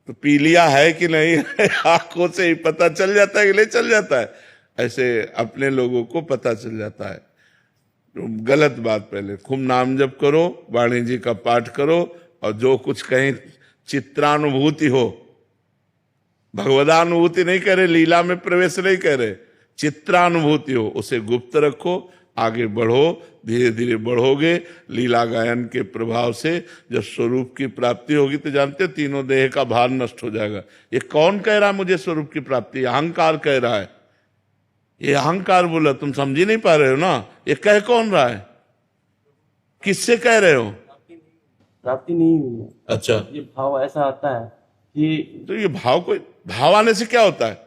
तो पीलिया है कि नहीं है आंखों से ही पता चल जाता है कि नहीं चल जाता है। ऐसे अपने लोगों को पता चल जाता है। तो गलत बात, पहले खूब नाम जप करो, वाणी जी का पाठ करो, और जो कुछ कहीं चित्रानुभूति हो, भगवदानुभूति नहीं कह रहे, लीला में प्रवेश नहीं कह रहे, चित्रानुभूति हो, उसे गुप्त रखो, आगे बढ़ो, धीरे धीरे बढ़ोगे। लीला गायन के प्रभाव से जब स्वरूप की प्राप्ति होगी तो जानते, तीनों देह का भार नष्ट हो जाएगा। ये कौन कह रहा है मुझे स्वरूप की प्राप्ति? अहंकार कह रहा है। ये अहंकार बोला, तुम समझ ही नहीं पा रहे हो ना। ये कह कौन रहा है? किससे कह रहे हो?
प्राप्ति नहीं हुई है।
अच्छा,
ये भाव ऐसा आता है कि
तो ये भाव आने से क्या होता है?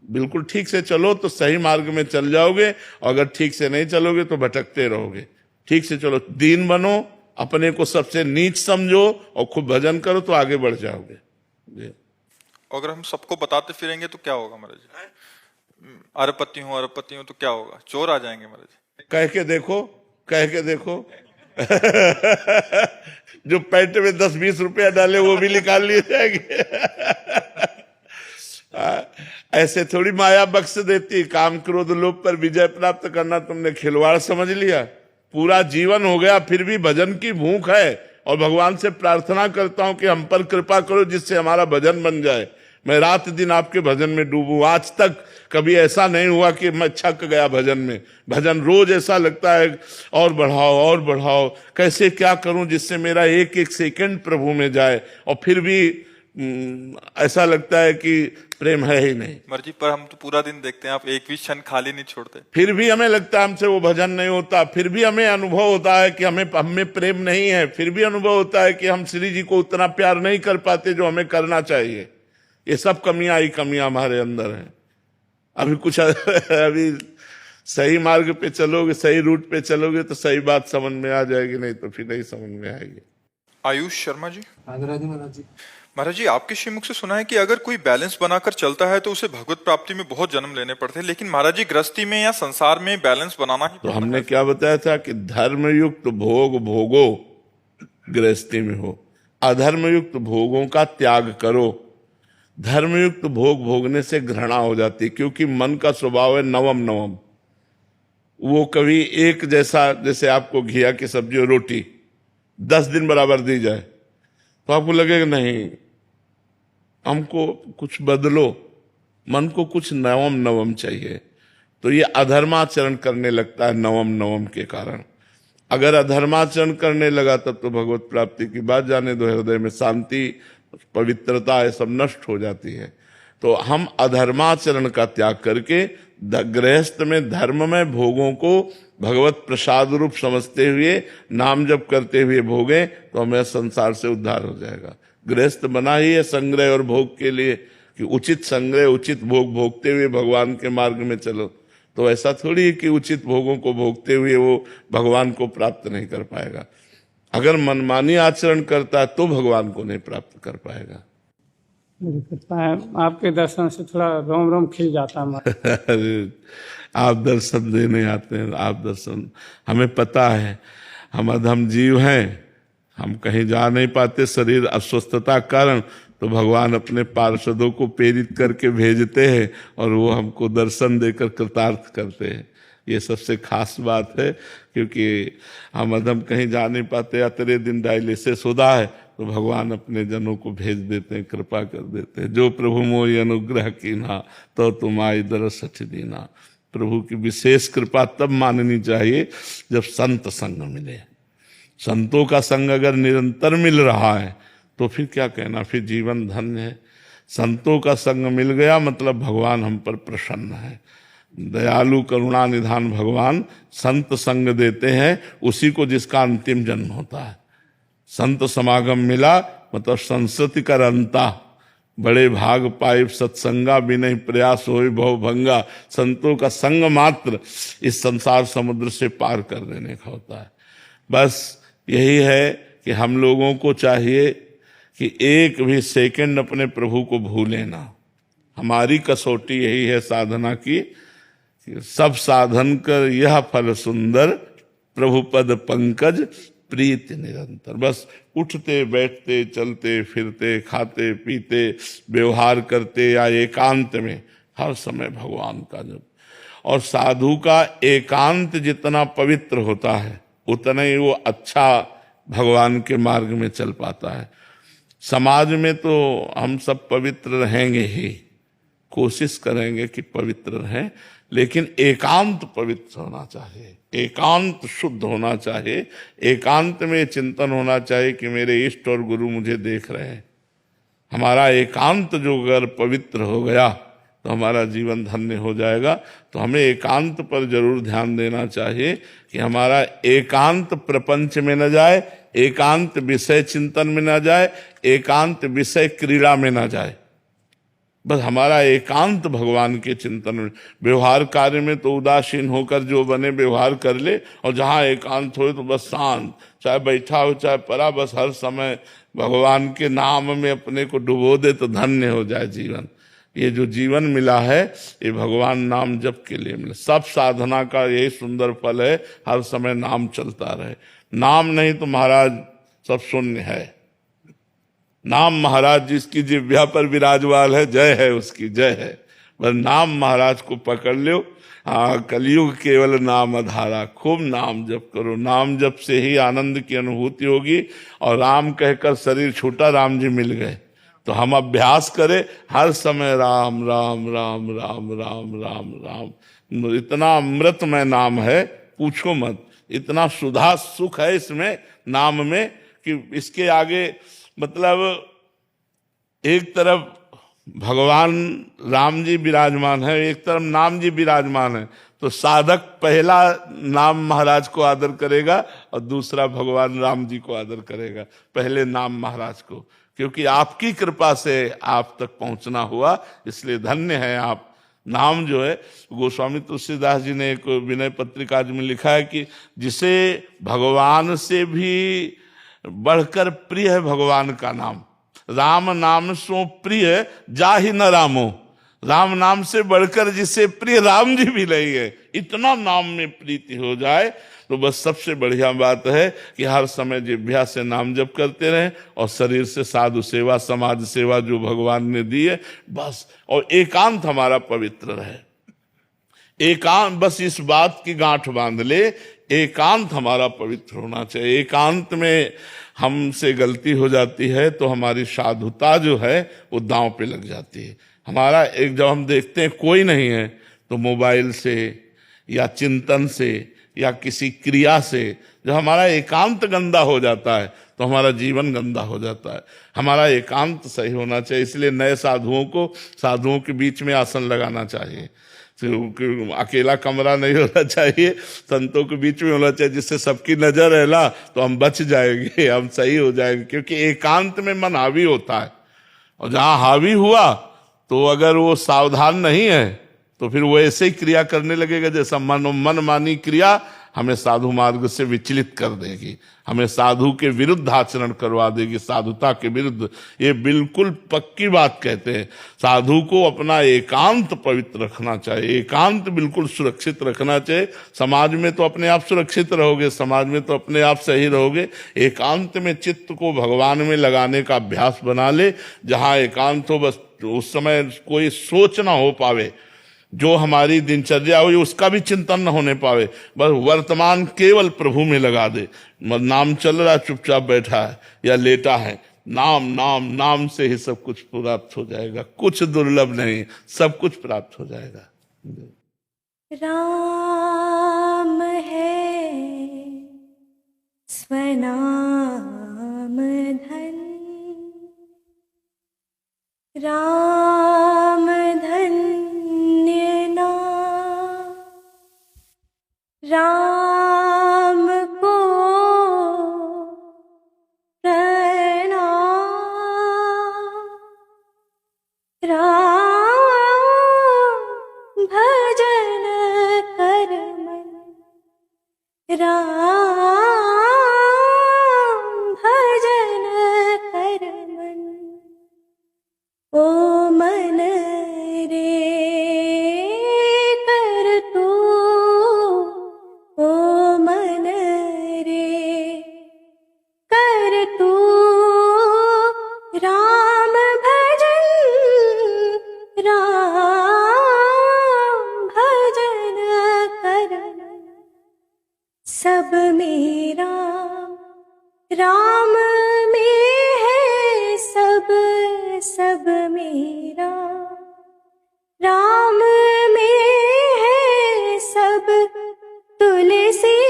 बिल्कुल ठीक से चलो तो सही मार्ग में चल जाओगे, और अगर ठीक से नहीं चलोगे तो भटकते रहोगे। ठीक से चलो, दीन बनो, अपने को सबसे नीच समझो और खूब भजन करो तो आगे बढ़ जाओगे।
अगर हम सबको बताते फिरेंगे तो क्या होगा महाराज जी? अरबपति हूं तो क्या होगा? चोर आ जाएंगे महाराज जी।
कह के देखो, कह के देखो। जो पैंट में 10-20 रुपया डाले वो भी निकाल लिए जाएंगे। ऐसे थोड़ी माया बख्श देती। काम क्रोध लोभ पर विजय प्राप्त करना तुमने खिलवाड़ समझ लिया। पूरा जीवन हो गया फिर भी भजन की भूख है, और भगवान से प्रार्थना करता हूं कि हम पर कृपा करो जिससे हमारा भजन बन जाए। मैं रात दिन आपके भजन में डूबूं। आज तक कभी ऐसा नहीं हुआ कि मैं छक गया भजन में। भजन रोज ऐसा लगता है और बढ़ाओ और बढ़ाओ, कैसे क्या करूं जिससे मेरा एक एक सेकंड प्रभु में जाए। और फिर भी ऐसा लगता है कि प्रेम है ही नहीं।
मर्जी पर हम तो पूरा दिन देखते हैं, आप एक भी क्षण खाली नहीं छोड़ते।
फिर भी हमें लगता है हमसे वो भजन नहीं होता। फिर भी हमें अनुभव होता है कि हमें प्रेम नहीं है। फिर भी अनुभव होता है कि हम श्री जी को उतना प्यार नहीं कर पाते जो हमें करना चाहिए। ये सब कमियां ही कमियां हमारे अंदर हैं। अभी सही मार्ग पे चलोगे, सही रूट पे चलोगे तो सही बात समझ में आ जाएगी, नहीं तो फिर नहीं समझ में आएगी।
आयुष शर्मा जी।
राधे राधे महाराज जी।
महाराज जी, आपके श्रीमुख से सुना है कि अगर कोई बैलेंस बनाकर चलता है तो उसे भगवत प्राप्ति में बहुत जन्म लेने पड़ते हैं, लेकिन महाराज जी गृहस्थी में या संसार में बैलेंस बनाना ही
तो हमने क्या बताया था कि धर्मयुक्त भोग भोगो, गृहस्थी में हो। अधर्मयुक्त भोगों का त्याग करो। धर्मयुक्त भोग भोगने से घृणा हो जाती है, क्योंकि मन का स्वभाव है नवम नवम। वो कभी एक जैसा, जैसे आपको घिया की सब्जी और रोटी 10 दिन बराबर दी जाए तो आपको लगेगा नहीं, हमको कुछ बदलो, मन को कुछ नवम नवम चाहिए। तो ये अधर्माचरण करने लगता है नवम नवम के कारण। अगर अधर्माचरण करने लगा तब तो भगवत प्राप्ति की बात जाने दो, हृदय में शांति पवित्रता ये सब नष्ट हो जाती है। तो हम अधर्माचरण का त्याग करके गृहस्थ में धर्म में भोगों को भगवत प्रसाद रूप समझते हुए नाम जप करते हुए भोगे तो हमें संसार से उद्धार हो जाएगा। गृहस्थ बना ही है संग्रह और भोग के लिए कि उचित संग्रह उचित भोग भोगते हुए भगवान के मार्ग में चलो। तो ऐसा थोड़ी है कि उचित भोगों को भोगते हुए वो भगवान को प्राप्त नहीं कर पाएगा। अगर मनमानी आचरण करता है तो भगवान को नहीं प्राप्त कर पाएगा।
मेरी कृपा है, आपके दर्शन से थोड़ा रोम रोम खिल जाता है।
अरे आप दर्शन देने आते हैं, आप दर्शन, हमें पता है हम अधम जीव हैं, हम कहीं जा नहीं पाते शरीर अस्वस्थता कारण, तो भगवान अपने पार्षदों को प्रेरित करके भेजते हैं और वो हमको दर्शन देकर कृतार्थ करते हैं। ये सबसे खास बात है, क्योंकि हम अधम कहीं जा नहीं पाते या तेरे दिन डायलिसिस होता है तो भगवान अपने जनों को भेज देते हैं, कृपा कर देते हैं। जो प्रभु मोहि अनुग्रह कीन्हा तो तुम आई दरस दीना। प्रभु की विशेष कृपा तब माननी चाहिए जब संत संग मिले। संतों का संग अगर निरंतर मिल रहा है तो फिर क्या कहना, फिर जीवन धन्य है। संतों का संग मिल गया मतलब भगवान हम पर प्रसन्न है। दयालु करुणा निधान भगवान संत संग देते हैं उसी को जिसका अंतिम जन्म होता है। संत समागम मिला मतलब संस्कृति का रंता, बड़े भाग पाइप सत्संगा बिनहि प्रयास होय भव भंगा। संतों का संग मात्र इस संसार समुद्र से पार कर देने का होता है। बस यही है कि हम लोगों को चाहिए कि एक भी सेकंड अपने प्रभु को भूले ना। हमारी कसौटी यही है साधना की, सब साधन कर यह फल सुंदर, प्रभु पद पंकज प्रीति निरंतर। बस उठते बैठते चलते फिरते खाते पीते व्यवहार करते या एकांत में हर समय भगवान का जप। और साधु का एकांत जितना पवित्र होता है उतना ही वो अच्छा भगवान के मार्ग में चल पाता है। समाज में तो हम सब पवित्र रहेंगे ही, कोशिश करेंगे कि पवित्र रहें, लेकिन एकांत पवित्र होना चाहिए, एकांत शुद्ध होना चाहिए। एकांत में चिंतन होना चाहिए कि मेरे इष्ट और गुरु मुझे देख रहे हैं। हमारा एकांत जो अगर पवित्र हो गया तो हमारा जीवन धन्य हो जाएगा। तो हमें एकांत पर जरूर ध्यान देना चाहिए कि हमारा एकांत प्रपंच में न जाए, एकांत विषय चिंतन में न जाए, एकांत विषय क्रीड़ा में न जाए। बस हमारा एकांत भगवान के चिंतन में। व्यवहार कार्य में तो उदासीन होकर जो बने व्यवहार कर ले, और जहाँ एकांत हो तो बस शांत, चाहे बैठा हो चाहे पड़ा, बस हर समय भगवान के नाम में अपने को डुबो दे तो धन्य हो जाए जीवन। ये जो जीवन मिला है ये भगवान नाम जप के लिए मिला। सब साधना का यही सुंदर फल है, हर समय नाम चलता रहे। नाम नहीं तो महाराज सब शून्य है। नाम महाराज जिसकी जिह्वा पर विराजमान है, जय है उसकी, जय है। बस नाम महाराज को पकड़ लो। हाँ, कलयुग केवल नाम आधारा, खूब नाम जप करो। नाम जप से ही आनंद की अनुभूति होगी। और राम कहकर शरीर छूटा, राम जी मिल गए। तो हम अभ्यास करें हर समय राम राम राम राम राम राम राम। इतना अमृतमय नाम है पूछो मत, इतना सुधा सुख है इसमें नाम में कि इसके आगे मतलब एक तरफ भगवान राम जी विराजमान है, एक तरफ नाम जी विराजमान है। तो साधक पहला नाम महाराज को आदर करेगा और दूसरा भगवान राम जी को आदर करेगा, पहले नाम महाराज को, क्योंकि आपकी कृपा से आप तक पहुंचना हुआ, इसलिए धन्य है आप। नाम जो है, गोस्वामी तुलसीदास जी ने एक विनय पत्रिका में लिखा है कि जिसे भगवान से भी बढ़कर प्रिय है भगवान का नाम। राम नाम सो प्रिय जाहि न रामो, राम नाम से बढ़कर जिससे प्रिय राम जी भी नहीं है, इतना नाम में प्रीति हो जाए तो बस सबसे बढ़िया बात है कि हर समय जिह्वा से नाम जप करते रहें और शरीर से साधु सेवा, समाज सेवा जो भगवान ने दी है बस, और एकांत हमारा पवित्र रहे। एकांत, बस इस बात की गांठ बांध ले, एकांत हमारा पवित्र होना चाहिए। एकांत में हमसे गलती हो जाती है तो हमारी साधुता जो है वो दांव पे लग जाती है। हमारा जब हम देखते हैं कोई नहीं है तो मोबाइल से या चिंतन से या किसी क्रिया से जब हमारा एकांत गंदा हो जाता है तो हमारा जीवन गंदा हो जाता है। हमारा एकांत सही होना चाहिए। इसलिए नए साधुओं के बीच में आसन लगाना चाहिए। अकेला कमरा नहीं होना चाहिए, संतों के बीच में होना चाहिए, जिससे सबकी नजर रहना तो हम बच जाएंगे, हम सही हो जाएंगे। क्योंकि एकांत में मन हावी होता है, और जहां हावी हुआ तो अगर वो सावधान नहीं है तो फिर वो ऐसे ही क्रिया करने लगेगा जैसा मनमानी क्रिया हमें साधु मार्ग से विचलित कर देगी, हमें साधु के विरुद्ध आचरण करवा देगी, साधुता के विरुद्ध। ये बिल्कुल पक्की बात कहते हैं। साधु को अपना एकांत पवित्र रखना चाहिए, एकांत बिल्कुल सुरक्षित रखना चाहिए। समाज में तो अपने आप सुरक्षित रहोगे, समाज में तो अपने आप सही रहोगे। एकांत में चित्त को भगवान में लगाने का अभ्यास बना ले। जहाँ एकांत हो बस उस समय कोई सोच ना हो पावे, जो हमारी दिनचर्या हुई उसका भी चिंतन न होने पावे, बस वर्तमान केवल प्रभु में लगा दे। नाम चल रहा, चुपचाप बैठा है या लेटा है, नाम नाम नाम से ही सब कुछ प्राप्त हो जाएगा। कुछ दुर्लभ नहीं, सब कुछ प्राप्त हो जाएगा।
राम है स्वनाम धन, राम धन्य नाम, राम को प्रणाम, राम भजन कर मन, राम भजन कर मन। ओ मन रे कर तू, ओ मन रे कर तू, राम भजन, राम भजन कर। सब मेरा राम में है, सब सब मेरा राम में है सब। तुलसी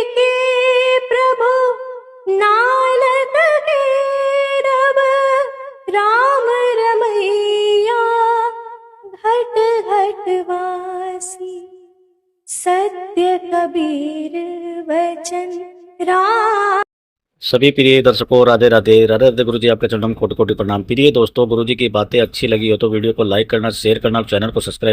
के प्रभु नानक के रब, राम रमैया घट घट वासी, सत्य कबीर वचन राम।
सभी प्रिय दर्शकों राधे राधे। राधे राधे गुरु जी, आपके चरणों में कोटि कोटि प्रणाम। प्रिय दोस्तों, गुरु जी की बातें अच्छी लगी हो तो वीडियो को लाइक करना, शेयर करना, चैनल को सब्सक्राइब